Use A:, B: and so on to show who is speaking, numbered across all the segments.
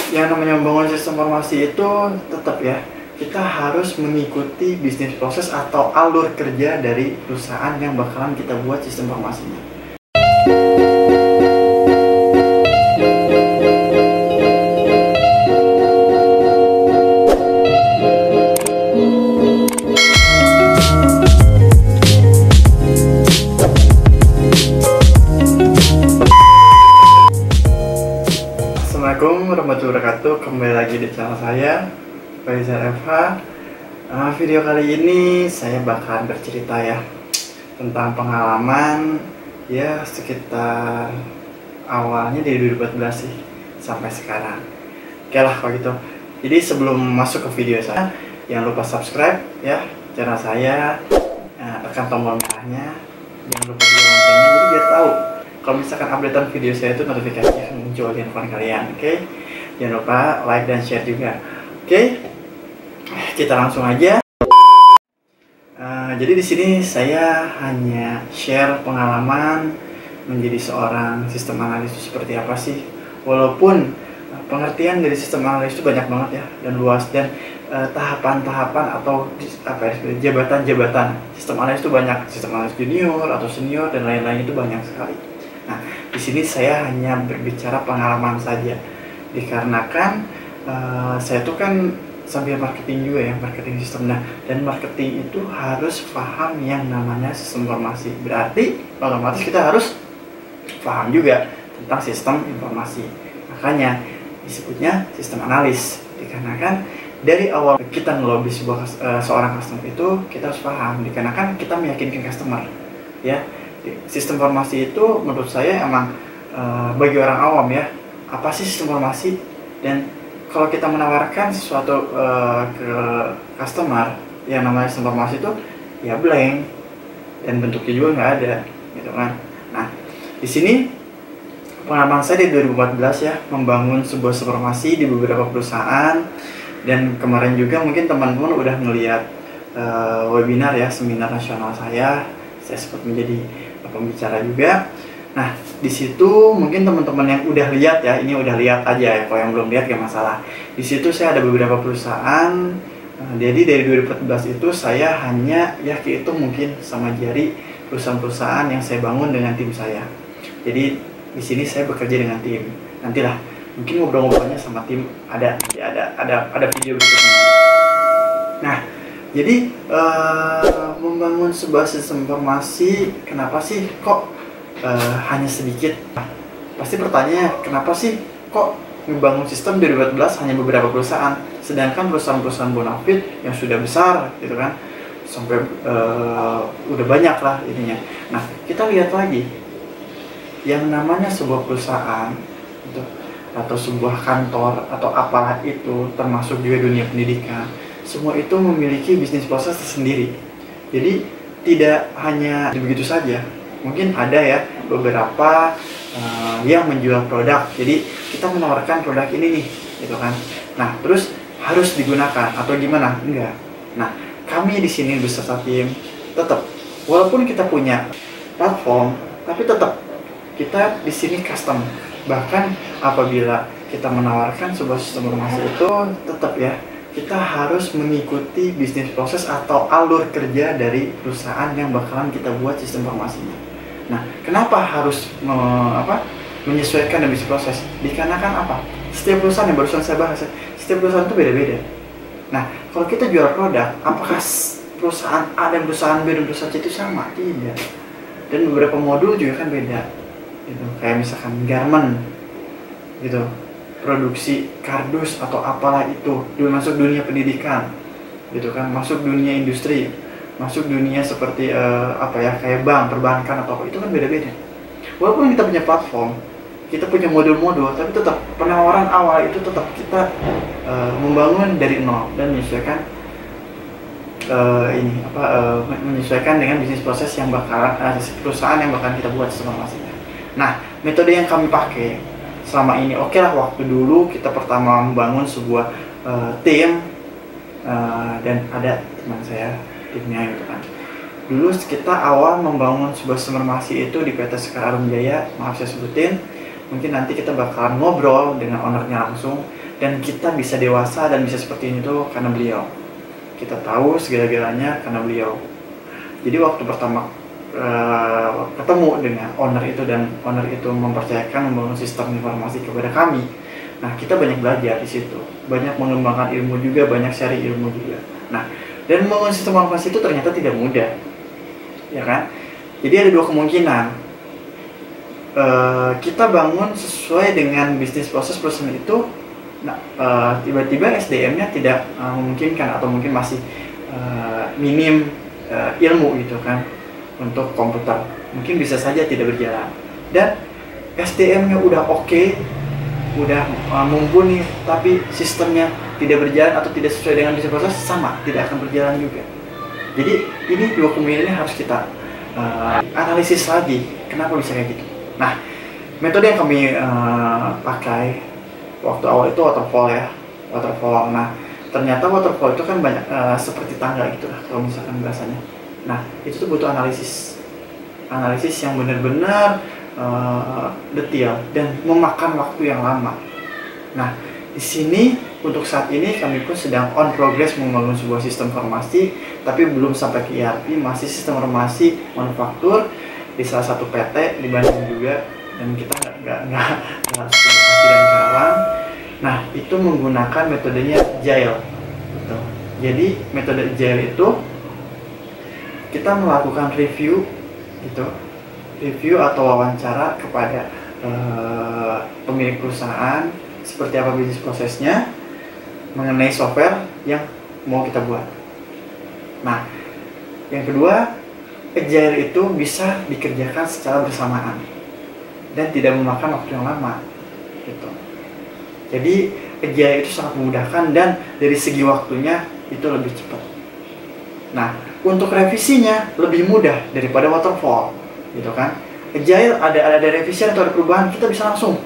A: yang namanya membangun sistem informasi itu tetap ya, kita harus mengikuti bisnis proses atau alur kerja dari perusahaan yang bakalan kita buat sistem informasinya. Assalamualaikum warahmatullahi wabarakatuh. Kembali lagi di channel saya, Faizal FH. Video kali ini saya bakalan bercerita ya tentang pengalaman ya sekitar awalnya dari 2014 sih sampai sekarang. Oke lah kalau gitu. Jadi sebelum masuk ke video saya, jangan lupa subscribe ya channel saya, tekan tombol merahnya, jangan lupa juga loncengnya jadi biar tahu kalau misalkan updatean video saya itu notifikasi akan muncul di handphone kalian. Oke? Jangan lupa like dan share juga. Oke? Kita langsung aja. Jadi di sini saya hanya share pengalaman menjadi seorang sistem analis itu seperti apa sih. Walaupun pengertian dari sistem analis itu banyak banget ya dan luas, dan tahapan-tahapan atau jabatan-jabatan sistem analis itu banyak. Sistem analis junior atau senior dan lain-lain itu banyak sekali. Nah, di sini saya hanya berbicara pengalaman saja, dikarenakan saya tuh kan sambil marketing juga ya, marketing sistem. Nah, dan marketing itu harus paham yang namanya sistem informasi. Berarti otomatis kita harus paham juga tentang sistem informasi. Makanya disebutnya sistem analis, dikarenakan dari awal kita ngelobi seorang customer itu kita harus paham, dikarenakan kita meyakinkan customer ya. Sistem informasi itu menurut saya emang bagi orang awam ya, apa sih sistem informasi, dan kalau kita menawarkan sesuatu ke customer yang namanya sistem informasi itu ya blank dan bentuknya juga nggak ada gitu kan. Nah, di sini pengalaman saya di 2014 ya, membangun sebuah sistem informasi di beberapa perusahaan, dan kemarin juga mungkin teman-teman udah ngelihat webinar ya, seminar nasional saya sempat menjadi pembicara juga. Nah, di situ mungkin teman-teman yang udah lihat ya, ini udah lihat aja ya, kalau yang belum lihat gak masalah. Di situ saya ada beberapa perusahaan. Jadi dari 2014 itu saya hanya ya itu mungkin sama jari perusahaan-perusahaan yang saya bangun dengan tim saya. Jadi di sini saya bekerja dengan tim. Nantilah mungkin ngobrol-ngobrolnya sama tim ada video berikutnya. Nah, jadi membangun sebuah sistem informasi, kenapa sih kok hanya sedikit? Pasti pertanyaannya, kenapa sih kok membangun sistem dari 2014 hanya beberapa perusahaan, sedangkan perusahaan-perusahaan bonafit yang sudah besar gitu kan, sampai udah banyak lah ininya. Nah, kita lihat lagi yang namanya sebuah perusahaan gitu, atau sebuah kantor atau apalah itu, termasuk juga dunia pendidikan, semua itu memiliki bisnis proses tersendiri. Jadi tidak hanya begitu saja, mungkin ada ya beberapa yang menjual produk. Jadi kita menawarkan produk ini nih, gitu kan. Nah, terus harus digunakan atau gimana? Enggak. Nah, kami di sini beserta tim tetap, walaupun kita punya platform, tapi tetap kita di sini custom. Bahkan apabila kita menawarkan sebuah sistem informasi itu tetap ya, kita harus mengikuti bisnis proses atau alur kerja dari perusahaan yang bakalan kita buat sistem informasinya. Nah, kenapa harus menyesuaikan dengan bisnis proses? Dikarenakan apa? Setiap perusahaan yang barusan saya bahas, setiap perusahaan itu beda-beda. Nah, kalau kita jual produk, apakah perusahaan A dan perusahaan B dan perusahaan C itu sama? Tidak. Dan beberapa modul juga kan beda. Gitu. Kayak misalkan garment, gitu. Produksi kardus atau apalah itu, masuk dunia pendidikan gitu kan, masuk dunia industri, masuk dunia seperti kayak bank, perbankan atau apa, itu kan beda-beda. Walaupun kita punya platform, kita punya modul-modul, tapi tetap penawaran awal itu tetap kita membangun dari nol dan menyesuaikan menyesuaikan dengan bisnis proses yang bakalan perusahaan yang bakalan kita buat sistem informasinya. Nah, metode yang kami pakai selama ini, oke lah, waktu dulu kita pertama membangun sebuah tim dan ada teman saya timnya gitu kan. Dulu kita awal membangun sebuah sistem informasi itu di PT Sekar Arum Jaya, maaf saya sebutin, mungkin nanti kita bakalan ngobrol dengan ownernya langsung. Dan kita bisa dewasa dan bisa seperti ini tuh karena beliau. Kita tahu segala-galanya karena beliau. Jadi waktu pertama ketemu dengan owner itu dan owner itu mempercayakan membangun sistem informasi kepada kami, nah kita banyak belajar di situ, banyak mengembangkan ilmu juga, banyak sharing ilmu juga. Nah, dan membangun sistem informasi itu ternyata tidak mudah, ya kan? Jadi ada dua kemungkinan. Kita bangun sesuai dengan bisnis proses perusahaan itu. Nah, tiba-tiba SDM-nya tidak memungkinkan atau mungkin masih minim ilmu gitu kan untuk komputer, mungkin bisa saja tidak berjalan. Dan SDM-nya udah oke, udah mumpuni, tapi sistemnya tidak berjalan atau tidak sesuai dengan bisnis proses, sama tidak akan berjalan juga. Jadi ini dua kemungkinan harus kita analisis lagi kenapa bisa kayak gitu. Nah, metode yang kami pakai waktu awal itu waterfall ya, waterfall. Nah, ternyata waterfall itu kan banyak seperti tangga gitu lah kalau misalkan bahasanya. Nah, itu tuh butuh analisis yang benar-benar detail dan memakan waktu yang lama. Nah, di sini untuk saat ini kami pun sedang on progress membangun sebuah sistem informasi, tapi belum sampai ke ERP, masih sistem informasi manufaktur di salah satu PT di Bandung juga, dan kita nggak harus lokasi dan karawang. Nah, itu menggunakan metodenya Agile gitu. Jadi metode Agile itu kita melakukan review gitu, review atau wawancara kepada pemilik perusahaan seperti apa bisnis prosesnya mengenai software yang mau kita buat. Nah, yang kedua, Agile itu bisa dikerjakan secara bersamaan dan tidak memakan waktu yang lama gitu. Jadi Agile itu sangat memudahkan dan dari segi waktunya itu lebih cepat. Nah, untuk revisinya lebih mudah daripada waterfall gitu kan. Agile ada revisi atau ada perubahan, kita bisa langsung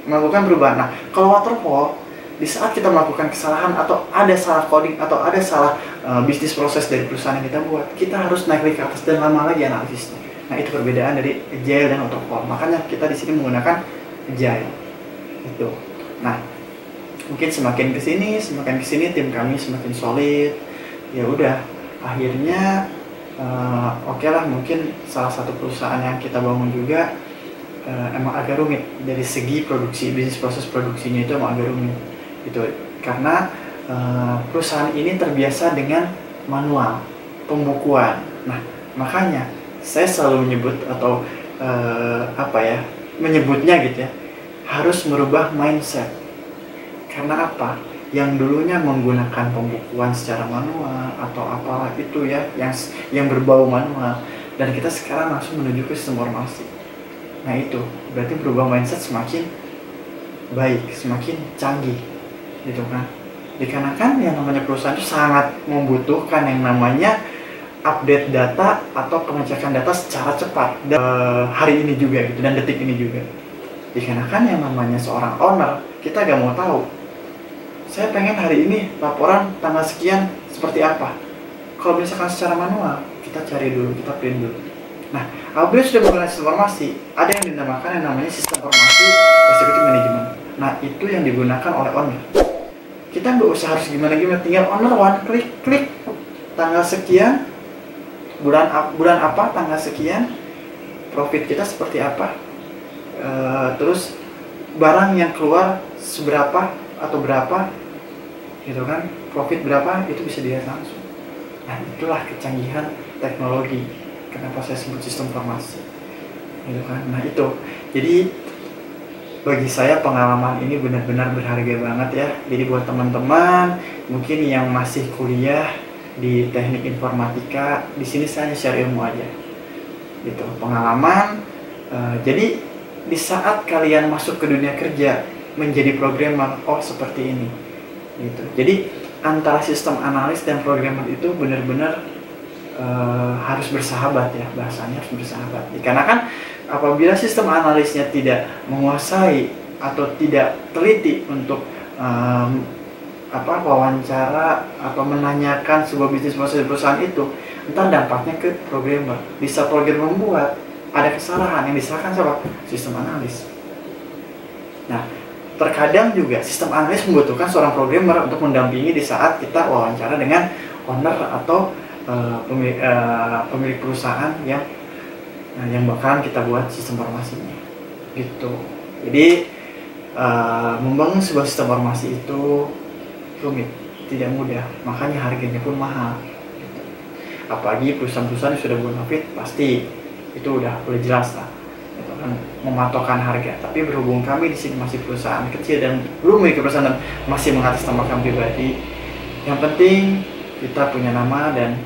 A: melakukan perubahan. Nah, kalau waterfall, di saat kita melakukan kesalahan atau ada salah coding atau ada salah bisnis proses dari perusahaan yang kita buat, kita harus naik ke atas dan lama lagi analisisnya. Nah, itu perbedaan dari Agile dan waterfall. Makanya kita di sini menggunakan Agile. Itu. Nah, mungkin semakin kesini tim kami semakin solid. Ya udah, akhirnya oke lah, mungkin salah satu perusahaan yang kita bangun juga emang agak rumit dari segi produksi, bisnis proses produksinya itu emang agak rumit gitu, karena perusahaan ini terbiasa dengan manual pembukuan. Nah, makanya saya selalu menyebut atau menyebutnya gitu ya, harus merubah mindset. Karena apa? Yang dulunya menggunakan pembukuan secara manual atau apalah itu ya, yang berbau manual, dan kita sekarang langsung menuju ke sistem informasi. Nah, itu berarti berubah mindset semakin baik, semakin canggih gitu kan. Dikarenakan yang namanya perusahaan itu sangat membutuhkan yang namanya update data atau pengecekan data secara cepat dan hari ini juga gitu, dan detik ini juga. Dikarenakan yang namanya seorang owner, kita gak mau tahu, saya pengen hari ini laporan tanggal sekian seperti apa. Kalau misalkan secara manual, kita cari dulu, kita print dulu. Nah, apabila sudah menggunakan sistem informasi, ada yang dinamakan yang namanya sistem informasi executive management. Nah, itu yang digunakan oleh owner. Kita nggak usah harus gimana-gimana, tinggal owner one klik tanggal sekian, bulan apa, tanggal sekian, profit kita seperti apa, terus barang yang keluar seberapa atau berapa gitu kan, profit berapa, itu bisa dilihat langsung. Nah, itulah kecanggihan teknologi, kenapa saya sebut sistem informasi gitu kan. Nah, itu jadi bagi saya pengalaman ini benar-benar berharga banget ya. Jadi buat teman-teman mungkin yang masih kuliah di teknik informatika, di sini saya hanya share ilmu aja gitu, pengalaman. Jadi di saat kalian masuk ke dunia kerja menjadi programmer, oh seperti ini gitu. Jadi antara sistem analis dan programmer itu benar-benar harus bersahabat ya, bahasanya harus bersahabat. Karena kan apabila sistem analisnya tidak menguasai atau tidak teliti untuk wawancara atau menanyakan sebuah bisnis proses perusahaan itu, entar dampaknya ke programmer. Bisa programmer membuat ada kesalahan yang disalahkan siapa? Sistem analis. Nah, terkadang juga sistem analis membutuhkan seorang programmer untuk mendampingi di saat kita wawancara dengan owner atau pemilik perusahaan yang bakalan kita buat sistem informasinya gitu. Jadi membangun sebuah sistem informasi itu rumit, tidak mudah, makanya harganya pun mahal gitu. Apalagi perusahaan-perusahaan yang sudah bonafit pasti itu udah jelas lah gitu kan, mematokkan harga. Tapi berhubung kami di sini masih perusahaan kecil dan belum memiliki perusahaan dan masih mengatasnamakan pribadi, yang penting kita punya nama dan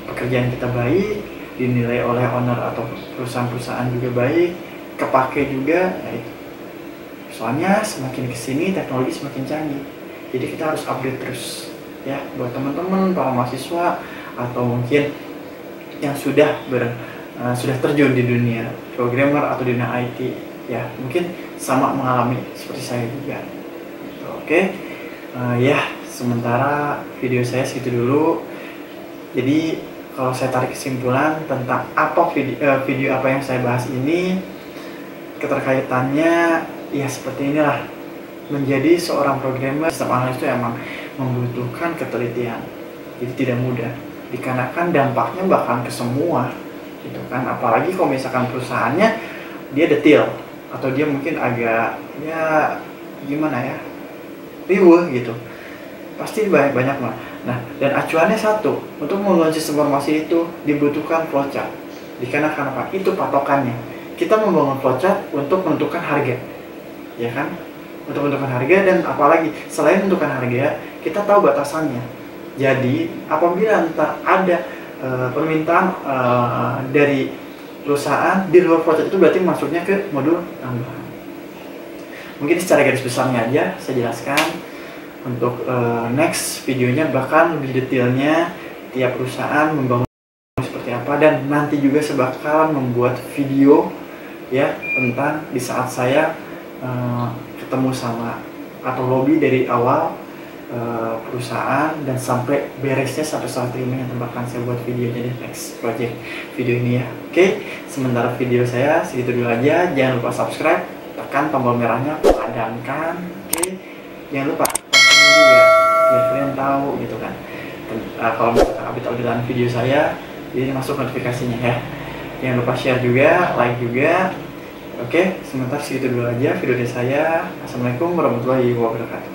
A: pekerjaan kita baik, dinilai oleh owner atau perusahaan-perusahaan juga baik, kepake juga, ya itu. Soalnya semakin kesini teknologi semakin canggih, jadi kita harus update terus ya. Buat teman-teman para mahasiswa atau mungkin yang sudah terjun di dunia programmer atau di dunia IT, ya mungkin sama mengalami seperti saya juga gitu. Oke. Ya sementara video saya segitu dulu. Jadi kalau saya tarik kesimpulan tentang apa video apa yang saya bahas ini, keterkaitannya ya seperti inilah. Menjadi seorang programmer sistem analis itu emang membutuhkan ketelitian, jadi tidak mudah, dikarenakan dampaknya bahkan ke semua gitu kan. Apalagi kalau misalkan perusahaannya dia detail atau dia mungkin agak ya gimana ya, riuh gitu, pasti banyak mah. Nah, dan acuannya satu, untuk membangun sistem informasi itu dibutuhkan flowchart. Dikarenakan apa? Itu patokannya. Kita membangun flowchart untuk menentukan harga, ya kan? Untuk menentukan harga, dan apalagi selain menentukan harga, kita tahu batasannya. Jadi apabila entah ada permintaan dari perusahaan di luar flowchart itu, berarti masuknya ke modul tambahan. Mungkin secara garis besarnya aja saya jelaskan. Untuk next videonya bahkan lebih detailnya tiap perusahaan membangun seperti apa, dan nanti juga saya bakalan membuat video ya tentang di saat saya ketemu sama atau lobby dari awal perusahaan dan sampai beresnya, sampai soal terima yang bakal saya buat videonya di next project video ini ya. Oke, sementara video saya segitu dulu aja. Jangan lupa subscribe, tekan tombol merahnya, padamkan. Oke, jangan lupa juga biar kalian tahu gitu kan kalau misalkan update-updatean video saya, jadi masuk notifikasinya ya. Jangan lupa share juga, like juga. Oke, sebentar segitu dulu aja video dari saya. Assalamualaikum warahmatullahi wabarakatuh.